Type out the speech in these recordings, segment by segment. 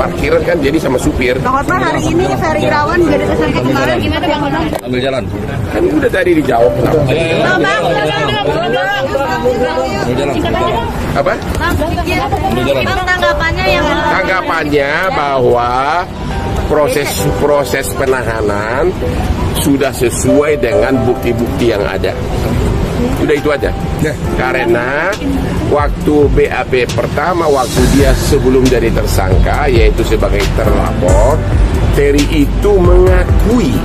parkiran kan, jadi sama supir. Bang Hotman, hari ini Ferry Irawan jadi tersangka kemarin, gimana Bang Hotman? Ambil jalan. Kan udah tadi dijawab. Apa? Tanggapannya bahwa proses penahanan sudah sesuai dengan bukti-bukti yang ada. Udah itu aja. Karena waktu BAP pertama, waktu dia sebelum jadi tersangka, yaitu sebagai terlapor, Ferry itu mengakui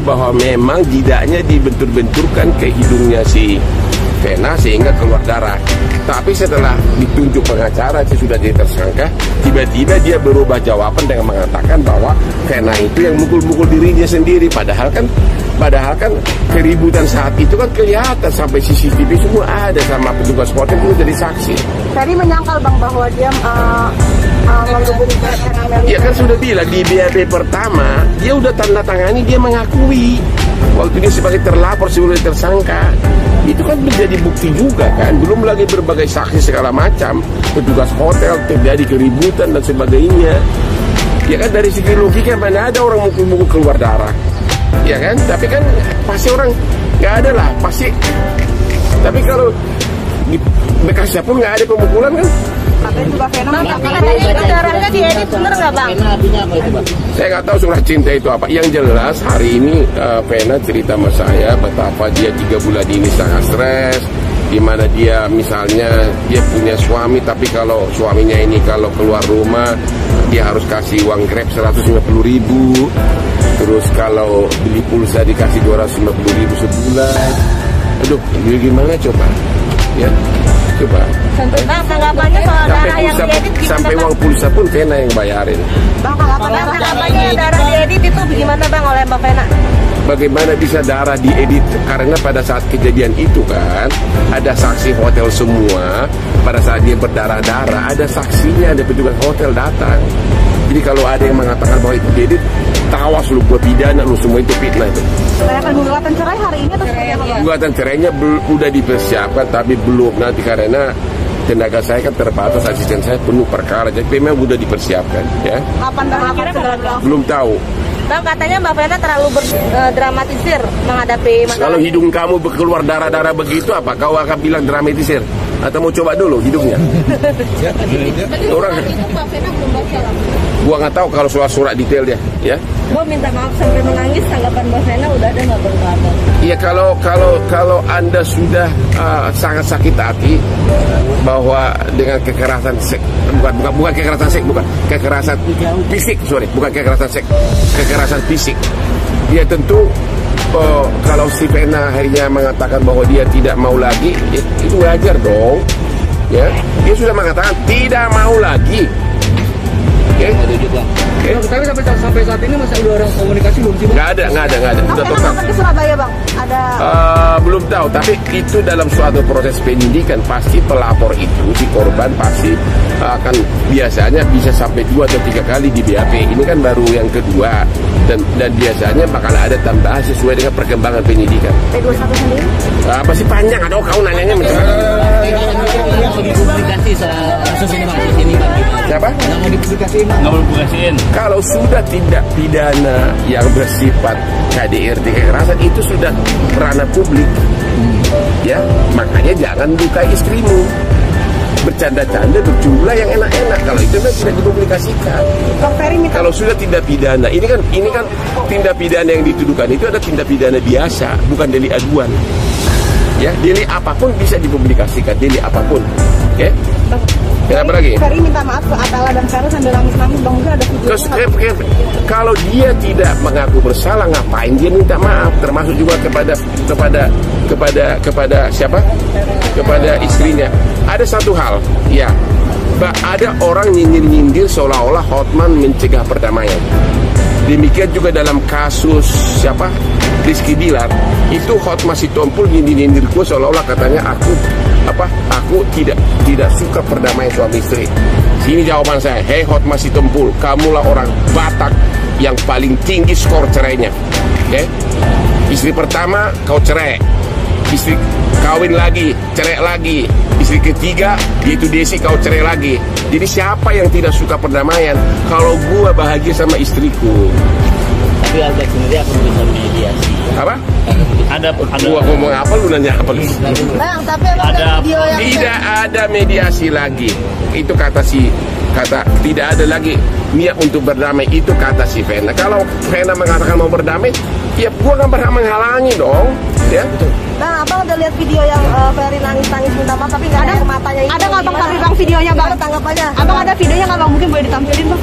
bahwa memang jidaknya dibentur-benturkan ke hidungnya si Vena sehingga keluar darah. Tapi setelah ditunjuk pengacara sudah jadi tersangka, tiba-tiba dia berubah jawaban dengan mengatakan bahwa Vena itu yang mukul-mukul dirinya sendiri. Padahal kan keributan saat itu kan kelihatan, sampai CCTV semua ada, sama petugas hotel itu jadi saksi. Ferry menyangkal Bang bahwa dia menghubungi Vena. Ya kan sudah bilang di BAP pertama dia udah tanda tangani, dia mengakui waktu dia sebagai terlapor sebelum tersangka. Itu kan menjadi bukti juga kan, belum lagi berbagai saksi segala macam, petugas hotel, terjadi keributan dan sebagainya. Ya kan dari segi logika mana ada orang mukul-mukul keluar darah, ya kan? Tapi kan pasti orang nggak ada lah pasti. Tapi kalau di bekasnya pun nggak ada pemukulan kan? Darahnya diedit bener nggak Bang? Saya nggak tahu surat cinta itu apa. Yang jelas hari ini Vena cerita sama saya betapa dia 3 bulan ini sangat stres, di mana dia misalnya dia punya suami, tapi kalau suaminya ini kalau keluar rumah dia harus kasih uang Grab 150.000, terus kalau beli pulsa dikasih 250.000 sebulan. Aduh, gimana coba? Ya, coba. Bang, tanggapannya soal darah yang diedit gimana? Sampai uang pulsa pun Vena yang bayarin. Bang, tanggapannya darah diedit itu gimana Bang oleh Mbak Vena? Bagaimana bisa darah diedit? Karena pada saat kejadian itu kan ada saksi hotel semua. Pada saat dia berdarah-darah ada saksinya, ada petugas hotel datang. Jadi kalau ada yang mengatakan bahwa itu diedit, tawas lu, buat pidana lu, semua itu fitnah itu. Gugatan cerai hari ini atau seperti apa? Gugatan cerainya udah dipersiapkan tapi belum, nanti karena tenaga saya kan terbatas, asisten saya penuh perkara, jadi memang udah dipersiapkan ya. Kapan Belum tahu. Bang, katanya Mbak Vena terlalu dramatisir menghadapi masalah. Kalau hidung kamu keluar darah-darah begitu, apa kau akan bilang dramatisir? Atau mau coba dulu hidungnya? Orang Mbak Vena belum baca lah. Gua nggak tahu kalau soal surat detail dia, ya. Gua minta maaf sampai menangis, tanggapan Mbak Vena udah ada nggak Bang? Iya, kalau Anda sudah sangat sakit hati bahwa dengan kekerasan seks, bukan kekerasan seks, bukan kekerasan fisik, bukan kekerasan seks, kekerasan fisik. Dia tentu kalau si Vena akhirnya mengatakan bahwa dia tidak mau lagi, itu wajar dong. Ya, dia sudah mengatakan tidak mau lagi. Tapi sampai saat ini masih ada orang komunikasi belum sih? Nggak ada. Udah total. Ke Surabaya Bang, ada. Belum tahu, tapi itu dalam suatu proses penyidikan pasti pelapor itu si korban pasti akan biasanya bisa sampai 2 atau 3 kali di BAP. Ini kan baru yang kedua dan biasanya bakal ada tambahan sesuai dengan perkembangan penyidikan. P21 sendiri? Apa sih panjang? Aduh, kau nanyanya Dipublikasi kasus ini Bang. Siapa? Nggak mau dipublikasiin. Kalau sudah tindak pidana yang bersifat KDRT kekerasan itu sudah ranah publik, ya makanya jangan lukai istrimu. Bercanda-canda, berjumlah yang enak-enak. Kalau itu kan tidak dipublikasikan. Kalau sudah tindak pidana, ini kan tindak pidana yang dituduhkan itu ada tindak pidana biasa, bukan delik aduan. Ya, delik apapun bisa dipublikasikan, delik apapun. Oke? Kenapa lagi? Ferry minta maaf ke Atala dan Ferry sambil nangis-nangis, Bang, mungkin ada video. Kalau dia tidak mengaku bersalah, ngapain dia minta maaf? Termasuk juga kepada siapa? Kepada istrinya. Ada satu hal, ya, ada orang nyindir-nyindir seolah-olah Hotman mencegah perdamaian. Demikian juga dalam kasus siapa? Rizky Bilar. Itu Hotman Sitompul nyindir-nyindirku seolah-olah katanya aku tidak suka perdamaian suami istri. Sini jawaban saya, hei Hotman Sitompul, kamulah orang Batak yang paling tinggi skor cerainya. Oke? Istri pertama kau cerai, istri kawin lagi, cerai lagi, istri ketiga yaitu Desi kau cerai lagi. Jadi siapa yang tidak suka perdamaian? Kalau gua bahagia sama istriku. Tapi Albert sendiri akan bisa mediasi. Apa? Ada Gua ngomong apa, lu nanya apa lu? Bang, tapi emang ada video yang Tidak ada mediasi lagi. Itu kata tidak ada lagi niat untuk berdamai, itu kata si Vena. Kalau Vena mengatakan mau berdamai, ya gua kan berhak menghalangi dong, ya. Bang, abang udah lihat video yang Ferry nangis-nangis minta maaf tapi nggak ada air matanya itu. Ada nggak bang, tapi bang videonya bang? Tanggapannya. Abang ada videonya nggak bang? Mungkin boleh ditampilin bang?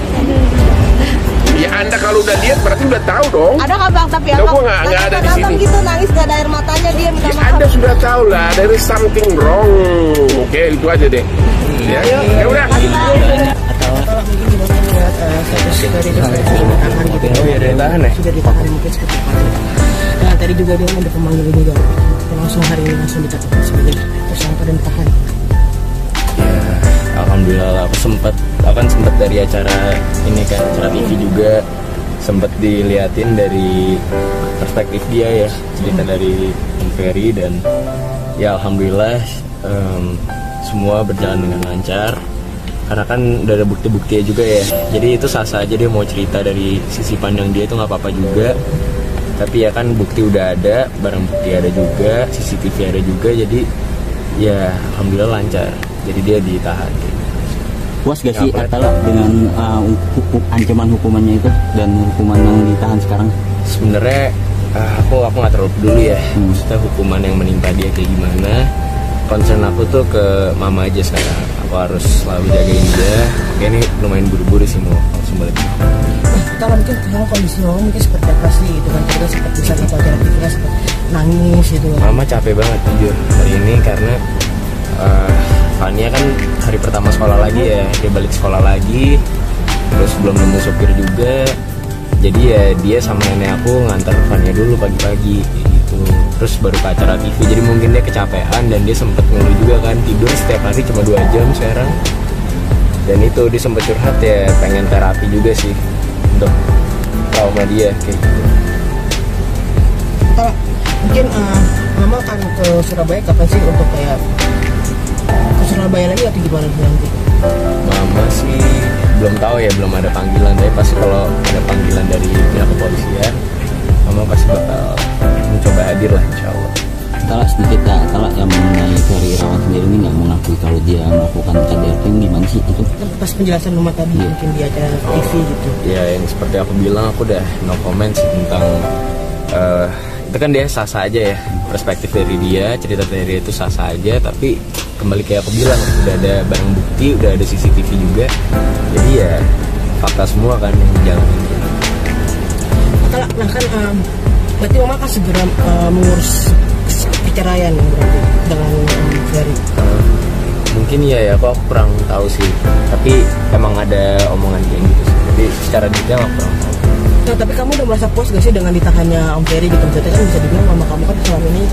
Ya Anda kalau udah lihat berarti udah tahu dong. Ada nggak bang? Tapi Gua abang nggak ada di sini. Gitu nangis nggak ada air matanya dia minta Ya, maaf. Anda sudah tahu lah, there is something wrong. Oke, itu aja deh. Ya, ya udah. Sudah ditahan mungkin seperti apa. Nah tadi juga dia ada pemanggil juga, langsung hari ini langsung ditetapkan sebagai tersangka dan ditahan. Ya, alhamdulillah aku sempat dari acara ini kan, acara TV juga sempat diliatin dari perspektif dia ya, cerita dari Om Ferry, dan ya alhamdulillah semua berjalan dengan lancar. Karena kan udah ada bukti-buktinya juga ya, jadi itu sah-sah aja dia mau cerita dari sisi pandang dia itu nggak apa-apa juga. Tapi ya kan bukti udah ada, barang bukti ada juga, CCTV ada juga, jadi ya alhamdulillah lancar. Jadi dia ditahan. Puas gak sih Atala dengan ancaman hukumannya itu dan hukuman yang ditahan sekarang? Sebenarnya aku nggak terlalu peduli ya, maksudnya hukuman yang menimpa dia kayak gimana. Concern aku tuh ke mama aja sekarang. Aku harus selalu jagain dia. Kayak ini lumayan buru-buru sih mau langsung balik. Kalau mungkin sekarang kondisi mama mungkin seperti apa sih itu kan, kita sempat bisa itu acara TV kan sempat nangis gitu. Mama capek banget jujur hari ini karena Fania kan hari pertama sekolah lagi ya, dia balik sekolah lagi, terus belum nemu sopir juga. Jadi ya dia sama nenek aku ngantar Fania dulu pagi-pagi gitu. Terus baru ke acara TV, jadi mungkin dia kecapean dan dia sempet ngeluh juga kan, tidur setiap hari cuma 2 jam sekarang. Dan itu dia sempet curhat ya, pengen terapi juga sih untuk trauma dia kayak gitu. Atala mungkin mama akan ke Surabaya kapan sih untuk kayak ke Surabaya lagi atau gimana nanti? Mama sih belum tahu ya, belum ada panggilan, tapi pasti kalau ada panggilan dari pihak kepolisian, Mama pasti bakal mencoba hadir lah insya Allah. Atala sedikit ya, Atala yang mengenai Ferry Irawan sendiri ini nggak mengakui kalau dia melakukan KDRT, gimana sih itu? Pas penjelasan mama tadi mungkin di acara TV gitu. Ya yang seperti aku bilang, aku udah no comment sih tentang itu kan dia sah-sah aja ya, perspektif dari dia, cerita dari dia itu sah-sah aja, tapi kembali kayak aku bilang, udah ada barang bukti, udah ada CCTV juga, jadi ya fakta semua kan yang dijalanin. Nah kan berarti mama akan segera mengurus perceraian berarti dengan Ferry. Mungkin iya ya, aku kurang tahu sih, tapi emang ada omongan kayak gitu sih, tapi secara detail aku kurang tahu. Nah tapi kamu udah merasa puas gak sih dengan ditahannya Om Ferry gitu? Berarti kan bisa dibilang mama kamu kan selama ini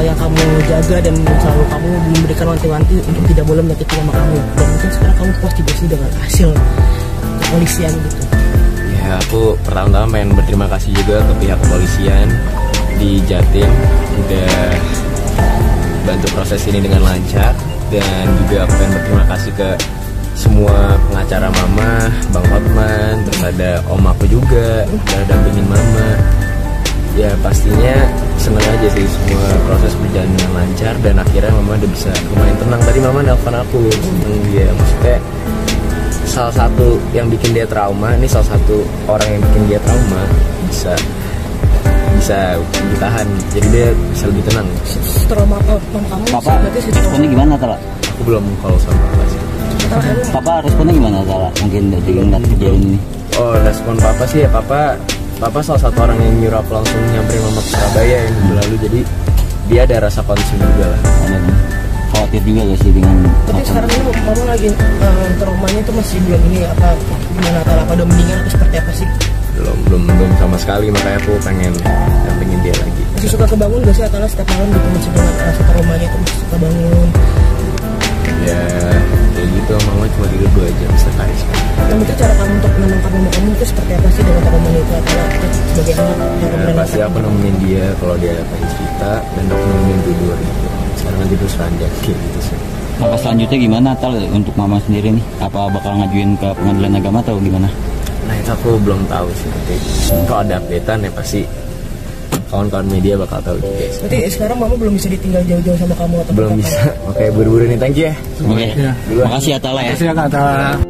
yang kamu jaga dan selalu kamu memberikan wanti-wanti untuk tidak boleh menyakiti mama kamu. Dan mungkin sekarang kamu puas juga sih dengan hasil kepolisian gitu. Ya aku pertama-tama pengen berterima kasih juga ke pihak kepolisian di Jatim udah bantu proses ini dengan lancar, dan juga aku pengen berterima kasih ke semua pengacara mama, Bang Hotman, terus ada om aku juga udah dampingin mama. Ya pastinya seneng aja sih semua proses berjalan dengan lancar, dan akhirnya mama udah bisa lumayan tenang. Tadi mama nelfon aku, seneng dia, maksudnya salah satu yang bikin dia trauma, ini salah satu orang yang bikin dia trauma bisa ditahan, jadi dia bisa lebih tenang. Trauma kamu Papa responnya gimana Atala? Aku belum call sama papa sih. Papa responnya gimana Atala? Mungkin dari ngeliat kejadian ini. Oh, respon papa sih ya, papa salah satu orang yang nyuruh aku langsung nyamperin mama ke Surabaya yang minggu lalu, jadi dia ada rasa concern juga lah. Ada khawatir juga gak sih dengan tapi sekarang ini mama lagi traumanya itu masih belum ini apa gimana Atala, apa udah mendingan atau seperti apa sih? Belum sama sekali, makanya aku pengen dampingin dia lagi. Masih suka kebangun gak sih Atala setiap malam gitu, masih dengan rasa traumanya itu masih suka bangun? Ya kayak gitu, mama cuma tidur 2 jam sehari. Nah, itu cara kamu untuk menenangkan mama kamu itu seperti apa sih dengan kamu menikah sebagai anak? Ya, pasti aku nemenin dia kalau dia pengen cerita, dan aku nemenin tidur gitu. Sekarang kan tidur seranjang gitu sih. Langkah selanjutnya gimana Tal untuk mama sendiri nih? Apa bakal ngajuin ke pengadilan agama atau gimana? Nah itu aku belum tahu sih, nanti kalau ada updatean ya pasti kawan-kawan media bakal tahu juga sih. Berarti sekarang mama belum bisa ditinggal jauh-jauh sama kamu atau Belum bisa, oke buru-buru nih, thank you ya. Oke, makasih ya Tal ya. Makasih ya Kak Tala.